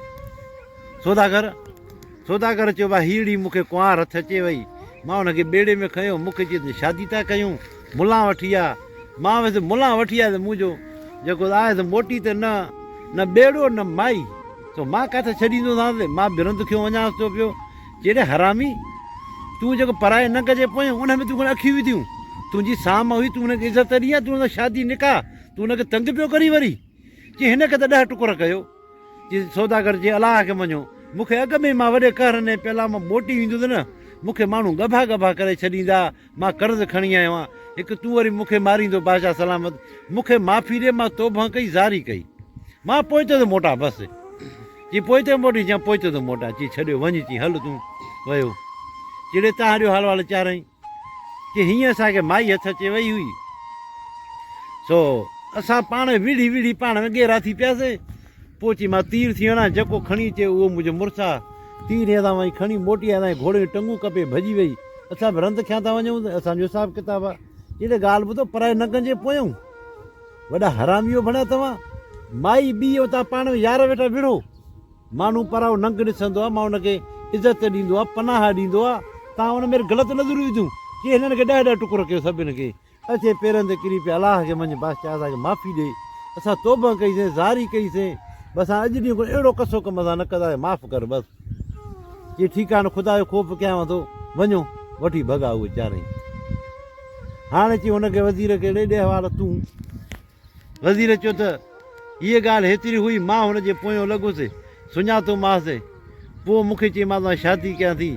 सौदागर चयो भाई हीड़ी मूंखे कुंवार हथु अचे वई मां हुनखे ॿेड़े में खयो मूंखे चई शादी था कयूं मुला वठी आहे मां वैसे मुला वठी आहे त मुंहिंजो जेको आहे त मोटी त न ॿेड़ो न माई तो मां किथे छॾींदो त मां बिरंद खयो वञांसि थो पियो जहिड़े हरामी तूं जेको पराए न कजे पोयों उन में तूं अखियूं विधियूं तुंहिंजी साम हुई तूं हुनखे इज़त ॾी आहे तूं हुन शादी निकाह तूं हुनखे तंग पियो करी वरी की हिनखे त 10 टुकर कयो जी सौदागर जे अलाह खे मञो मूंखे अॻ में मां वॾे कहर ने पहिला मां मोटी वेंदुसि न मूंखे माण्हू गभा करे छॾींदा मां कर्ज़ु खणी आयो आहियां हिकु तूं वरी मूंखे मारींदो बादशाह सलामत मूंखे माफ़ी ॾे मां तौबा कई ज़ारी कई मां पोइते थो मोटा बसि जी पोइते मोटी या पोइते थो मोटा चई छॾियो वञ चई हल तूं वियो जहिड़े तव्हां ॾियो हाल वाल चारई की हीअं असांखे माई हथु अचे वई हुई सो असां पाण विढ़ी पाण में गेरा थी पियासीं पोइ चई मां तीर थी वञा जेको खणी अचे उहो मुंहिंजो मुड़ुसु आहे तीर हेॾां वई खणी मोटी आया घोड़े जूं टंगूं कपे भॼी वई असां बि रंध खयां था वञूं त असांजो हिसाबु किताबु आहे जहिड़े ॻाल्हि ॿुधो पराए नंगनि जे पोयूं वॾा हरामियो भणिया तव्हां माई ॿी उतां पाण में यार वेठा विढ़ो माण्हू पराओ नंग ॾिसंदो आहे मां हुनखे इज़त ॾींदो आहे पनाह ॾींदो आहे तव्हां हुन में ग़लति नज़रूं विधियूं की हिननि खे 10 टुकर कयो सभिनि खे अचे पेरनि ते किरी पिया अलाह खे मञ बादशाह असांखे माफ़ी ॾे असां तौबा कईसीं ज़ारी कईसीं बसि अॼु ॾींहुं खां अहिड़ो कसो कमु असां न कंदासीं माफ़ु कर बसि जी ठीकु आहे न ख़ुदा जो ख़ौफ़ कयांव थो वञो वठी भॻा उहे चारई हाणे चई हुनखे वज़ीर खे ॾे हवाला तूं वज़ीर चयो त हीअ ॻाल्हि हेतिरी हुई मां हुनजे पोयों लॻुसि सुञातो मांसि पोइ मूंखे चई मां तव्हां शादी कयां थी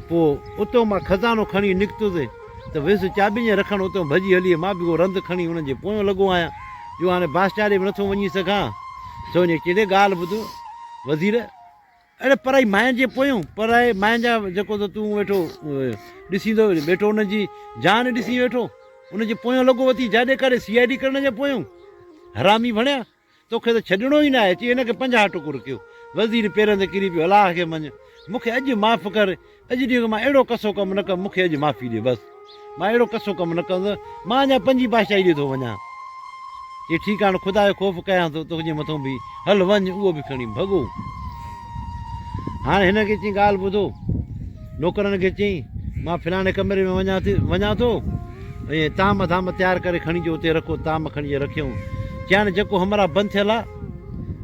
पोइ उतां मां खज़ानो खणी निकितुसि त वियुसि चाॿी जे रखणु उतां भॼी हली मां बि उहो रंध खणी हुननि जे पोयों लॻो आहियां जो हाणे बादशाह ॾे बि नथो वञी सघां सोने कहिड़े ॻाल्हि ॿुधो वज़ीर अड़े पराई माइन जे पोयों पराए माइन जा जेको त तूं वेठो ॾिसींदो वेठो हुनजी जान ॾिसी वेठो हुनजे पोयों लॻो वठी जाॾे करे CID करण जे पोयों हरामी भणिया तोखे त छॾिणो ई न आहे चई हिनखे 50 टुकर कयो वज़ीर पेरनि ते किरी पियो अलाह खे मञ मूंखे अॼु माफ़ु कर अॼु ॾींहुं मां अहिड़ो कसो कमु न कमु मूंखे अॼु माफ़ी ॾे बसि मां अहिड़ो कसो कमु न कंदुसि मां अञा 5 बादशाही ॾे थो वञा ये ठीकु आहे ख़ुदा जो ख़ौफ़ कयां थो तुंहिंजे मथां बि हल वञ उहो बि खणी भॻो हाणे हिनखे चई ॻाल्हि ॿुधो नौकरनि खे चई मां फलाणे कमरे में वञा थो ऐं ताम धाम तयारु करे खणी अचो उते रखो ताम खणी रखियऊं चयां जेको हमरा बंदि थियल आहे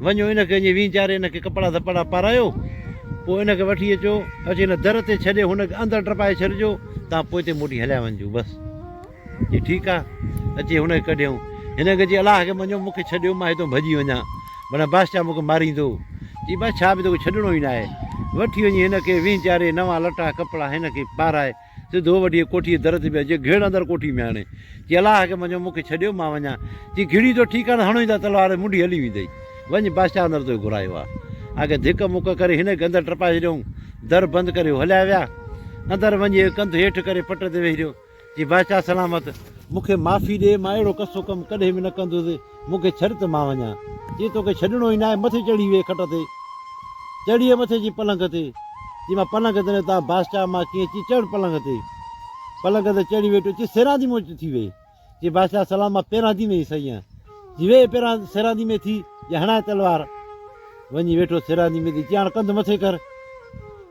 वञो हिनखे अञे वीचारे हिनखे कपिड़ा धपड़ा पारायो पोइ हिनखे वठी अचो अची हिन दर ते छॾे हुनखे अंदरि टपाए छॾिजो तव्हां पोइ हिते मोटी हलिया वञिजो बसि जी ठीकु आहे अची हुनखे कढियऊं हिनखे चई अलाह खे मञो मूंखे छॾियो मां हितां भॼी वञा माना बादशाह मूंखे मारींदो चई बसि छा बि तोखे छॾिणो ई न आहे वठी वञी हिन खे वीचारे नवां लटा कपिड़ा हिन खे पाराए सिधो वठी कोठीअ दर ते पिया जे घेड़ अंदरि कोठी में हाणे चई अलाह खे मञो मूंखे छॾियो मां वञा चई घिड़ी तो ठीकु आहे हणो ई था तलवार मुंडी हली वेंदई वञ बादशाह अंदरि तो घुरायो आहे आगे धिक मुक करे हिन खे अंदरि टपाए छॾियऊं दर बंदि करे हलिया विया अंदरि वञी कंधु हेठि करे पट ते वेही रहियो चई बादशाह सलामत मूंखे माफ़ी ॾे मां अहिड़ो कसो कमु कॾहिं बि न कंदुसि मूंखे छॾ त मां वञा चई तोखे छॾिणो ई न आहे मथे चढ़ी विए खट ते चढ़ी विए मथे जी पलंग ते चई मां पलंग ते न तव्हां बादशाह मां कीअं चई चढ़ पलंग ते चढ़ी वेठो चई सेरादी मोच थी वई चई बादशाह सलाम मां पहिरांदी में ई सही आहियां जी वे पहिरां सेरादी में थी या हणाए तलवार वञी वेठो सेरादी में थी चई हाणे कंधु मथे कर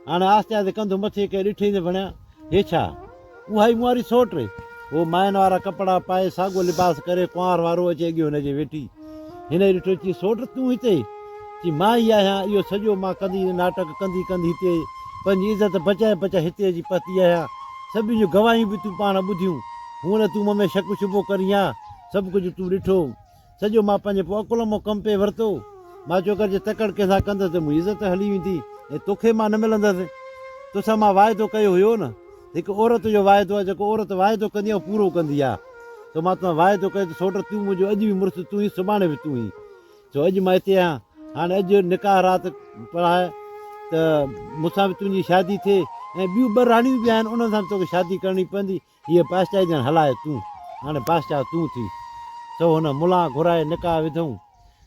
हाणे आस्ते आस्ते कंधु मथे करे ॾिठई त वणिया हे छा उहा ई मुआरी सोट उहो माइनि वारा कपिड़ा पाए साॻियो लिबास करे कुंवार वारो अचे अॻियो हुनजे वेठी हिन ॾिठो चई सोट तूं हिते चई मां ई आहियां इहो सॼो मां कंदी नाटक कंदी हिते पंहिंजी इज़त बचाए हिते अची पती आहियां सभिनी जूं गवाहियूं बि तूं पाण ॿुधियूं हूअं न तूं में शक शुबो करी आहे सभु कुझु तूं ॾिठो सॼो मां पंहिंजे पोइ अकुल मां कमु पे वरितो मां चयो कर जे तकड़ कंहिंसां कंदसि त मुंहिंजी इज़त हली वेंदी ऐं तोखे मां न मिलंदसि तोसां मां वाइदो कयो हुयो न हिकु औरत जो वाइदो आहे जेको औरत वाइदो कंदी आहे पूरो कंदी आहे त मां तव्हां वाइदो कयो त सोट तूं मुंहिंजो अॼु बि मुड़ुसु तूं ई सुभाणे बि तूं ई छो अॼु मां हिते आहियां हाणे अॼु निकाह राति पढ़ाए त मूंसां बि तुंहिंजी शादी थिए ऐं ॿियूं ॿ राणियूं बि आहिनि उन्हनि सां बि तोखे शादी करणी पवंदी हीअ बादशाह ॼण हलाए तूं हाणे बादशाह तूं थी सो हुन मुला घुराए निकाह विधऊं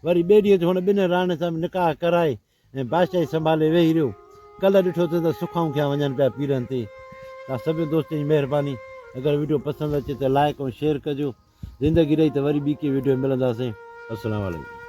वरी ॿिए ॾींहं ते हुन ॿिनि राणियुनि सां बि निकाह कराए ऐं बादशाही संभाले वेही रहियो कल्ह ॾिठो त सुखाऊं कया वञनि पिया पीरनि ते तव्हां सभु दोस्तनि जी महिरबानी अगरि वीडियो पसंदि अचे त लाइक ऐं शेयर कजो ज़िंदगी रही त वरी ॿी के वीडियो मिलंदासीं अस्सलाम वालेकुम।